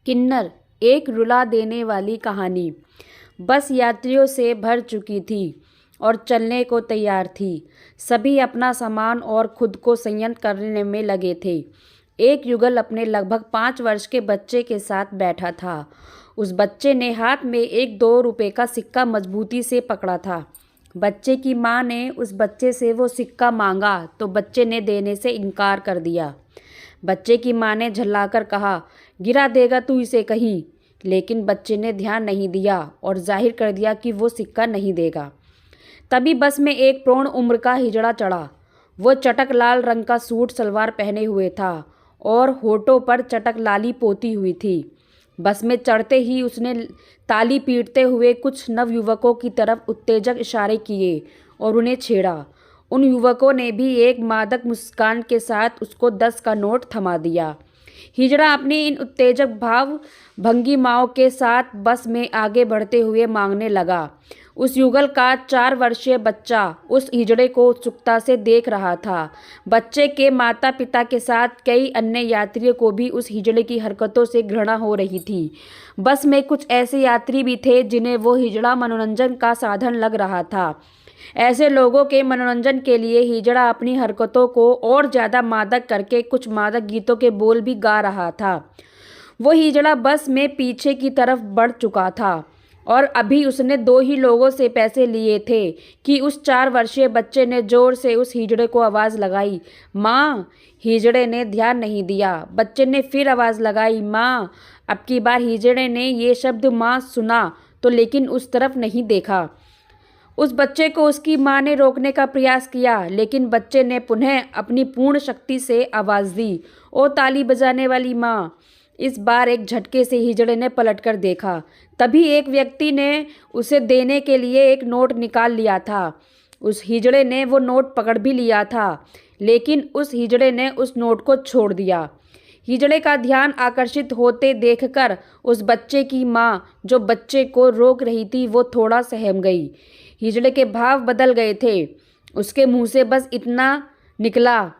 किन्नर, एक रुला देने वाली कहानी। बस यात्रियों से भर चुकी थी और चलने को तैयार थी। सभी अपना सामान और खुद को संयत करने में लगे थे। एक युगल अपने लगभग 5 वर्ष के बच्चे के साथ बैठा था। उस बच्चे ने हाथ में एक 2 रुपए का सिक्का मजबूती से पकड़ा था। बच्चे की माँ ने उस बच्चे से वो सिक्का मांगा तो बच्चे ने देने से इनकार कर दिया। बच्चे की माँ ने झल्लाकर कहा, गिरा देगा तू इसे कहीं। लेकिन बच्चे ने ध्यान नहीं दिया और जाहिर कर दिया कि वो सिक्का नहीं देगा। तभी बस में एक प्रौढ़ उम्र का हिजड़ा चढ़ा। वो चटक लाल रंग का सूट सलवार पहने हुए था और होठों पर चटक लाली पोती हुई थी। बस में चढ़ते ही उसने ताली पीटते हुए कुछ नवयुवकों की तरफ उत्तेजक इशारे किए और उन्हें छेड़ा। उन युवकों ने भी एक मादक मुस्कान के साथ उसको 10 का नोट थमा दिया। हिजड़ा अपनी इन उत्तेजक भाव भंगिमाओं के साथ बस में आगे बढ़ते हुए मांगने लगा। उस युगल का 4 वर्षीय बच्चा उस हिजड़े को उत्सुकता से देख रहा था। बच्चे के माता पिता के साथ कई अन्य यात्रियों को भी उस हिजड़े की हरकतों से घृणा हो रही थी। बस में कुछ ऐसे यात्री भी थे जिन्हें वो हिजड़ा मनोरंजन का साधन लग रहा था। ऐसे लोगों के मनोरंजन के लिए हिजड़ा अपनी हरकतों को और ज़्यादा मादक करके कुछ मादक गीतों के बोल भी गा रहा था। वो हिजड़ा बस में पीछे की तरफ बढ़ चुका था और अभी उसने 2 ही लोगों से पैसे लिए थे कि उस 4 वर्षीय बच्चे ने जोर से उस हिजड़े को आवाज़ लगाई, माँ। हिजड़े ने ध्यान नहीं दिया। बच्चे ने फिर आवाज़ लगाई, माँ। अब की बार हिजड़े ने ये शब्द माँ सुना तो लेकिन उस तरफ नहीं देखा। उस बच्चे को उसकी माँ ने रोकने का प्रयास किया, लेकिन बच्चे ने पुनः अपनी पूर्ण शक्ति से आवाज़ दी, ओ ताली बजाने वाली माँ। इस बार एक झटके से हिजड़े ने पलटकर देखा। तभी एक व्यक्ति ने उसे देने के लिए एक नोट निकाल लिया था। उस हिजड़े ने वो नोट पकड़ भी लिया था, लेकिन उस हिजड़े ने उस नोट को छोड़ दिया। हिजड़े का ध्यान आकर्षित होते देखकर उस बच्चे की माँ, जो बच्चे को रोक रही थी, वो थोड़ा सहम गई। हिजड़े के भाव बदल गए थे। उसके मुंह से बस इतना निकला,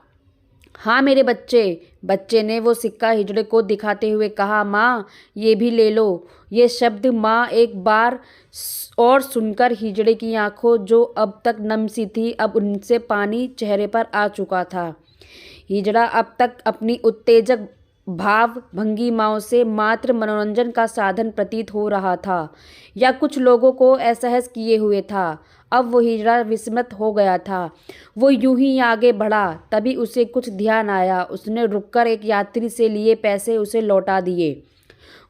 हाँ मेरे बच्चे। बच्चे ने वो सिक्का हिजड़े को दिखाते हुए कहा, माँ ये भी ले लो। ये शब्द माँ एक बार और सुनकर हिजड़े की आंखों, जो अब तक नम सी थी, अब उनसे पानी चेहरे पर आ चुका था। हिजड़ा अब तक अपनी उत्तेजक भाव भंगिमाओं से मात्र मनोरंजन का साधन प्रतीत हो रहा था या कुछ लोगों को असहज किए हुए था। अब वो हिजड़ा विस्मित हो गया था। वो यूं ही आगे बढ़ा। तभी उसे कुछ ध्यान आया। उसने रुककर एक यात्री से लिए पैसे उसे लौटा दिए।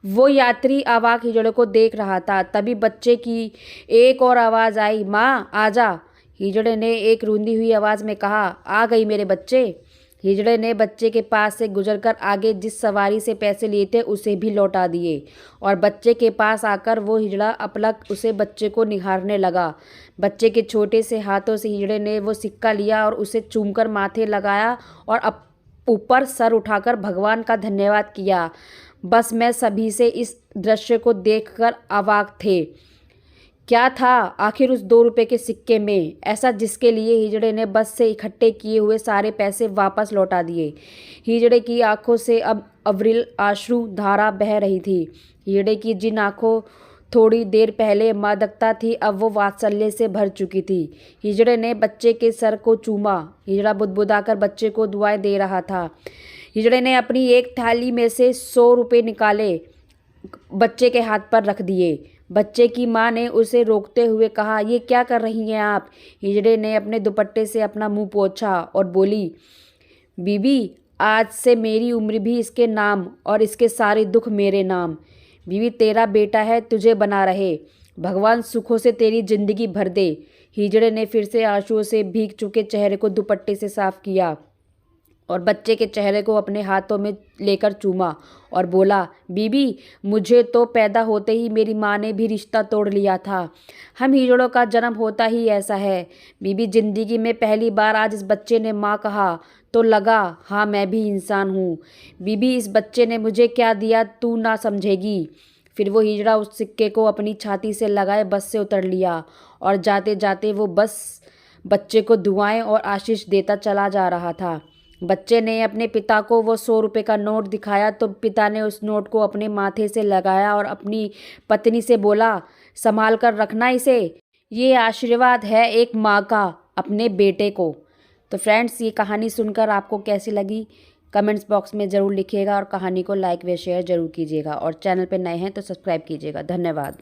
वो यात्री अवाक हिजड़े को देख रहा था। तभी बच्चे की एक और आवाज़ आई, माँ आजा। हिजड़े ने एक रूंधी हुई आवाज़ में कहा, आ गई मेरे बच्चे। हिजड़े ने बच्चे के पास से गुजरकर आगे जिस सवारी से पैसे लिए थे उसे भी लौटा दिए और बच्चे के पास आकर वो हिजड़ा अपलक उसे बच्चे को निहारने लगा। बच्चे के छोटे से हाथों से हिजड़े ने वो सिक्का लिया और उसे चूमकर माथे लगाया और ऊपर सर उठाकर भगवान का धन्यवाद किया। बस में सभी से इस दृश्य को देखकर अवाक थे। क्या था आखिर उस 2 रुपए के सिक्के में ऐसा जिसके लिए हिजड़े ने बस से इकट्ठे किए हुए सारे पैसे वापस लौटा दिए। हिजड़े की आंखों से अब अविरल आश्रु धारा बह रही थी। हिजड़े की जिन आंखों थोड़ी देर पहले मादकता थी, अब वो वात्सल्य से भर चुकी थी। हिजड़े ने बच्चे के सर को चूमा। हिजड़ा बुदबुदाकर बच्चे को दुआएं दे रहा था। हिजड़े ने अपनी एक थाली में से 100 रुपये निकाले, बच्चे के हाथ पर रख दिए। बच्चे की माँ ने उसे रोकते हुए कहा, ये क्या कर रही हैं आप। हिजड़े ने अपने दुपट्टे से अपना मुंह पोंछा और बोली, बीबी आज से मेरी उम्र भी इसके नाम और इसके सारे दुख मेरे नाम। बीबी तेरा बेटा है, तुझे बना रहे। भगवान सुखों से तेरी जिंदगी भर दे। हिजड़े ने फिर से आंसुओं से भीग चुके चेहरे को दुपट्टे से साफ किया और बच्चे के चेहरे को अपने हाथों में लेकर चूमा और बोला, बीबी मुझे तो पैदा होते ही मेरी माँ ने भी रिश्ता तोड़ लिया था। हम हिजड़ों का जन्म होता ही ऐसा है। बीबी जिंदगी में पहली बार आज इस बच्चे ने माँ कहा तो लगा, हाँ मैं भी इंसान हूँ। बीबी इस बच्चे ने मुझे क्या दिया तू ना समझेगी। फिर वो हिजड़ा उस सिक्के को अपनी छाती से लगाए बस से उतर लिया और जाते जाते वो बस बच्चे को दुआएं और आशीष देता चला जा रहा था। बच्चे ने अपने पिता को वो 100 रुपये का नोट दिखाया तो पिता ने उस नोट को अपने माथे से लगाया और अपनी पत्नी से बोला, संभाल कर रखना इसे, ये आशीर्वाद है एक माँ का अपने बेटे को। तो फ्रेंड्स, ये कहानी सुनकर आपको कैसी लगी कमेंट्स बॉक्स में ज़रूर लिखिएगा और कहानी को लाइक व शेयर ज़रूर कीजिएगा और चैनल पर नए हैं तो सब्सक्राइब कीजिएगा। धन्यवाद।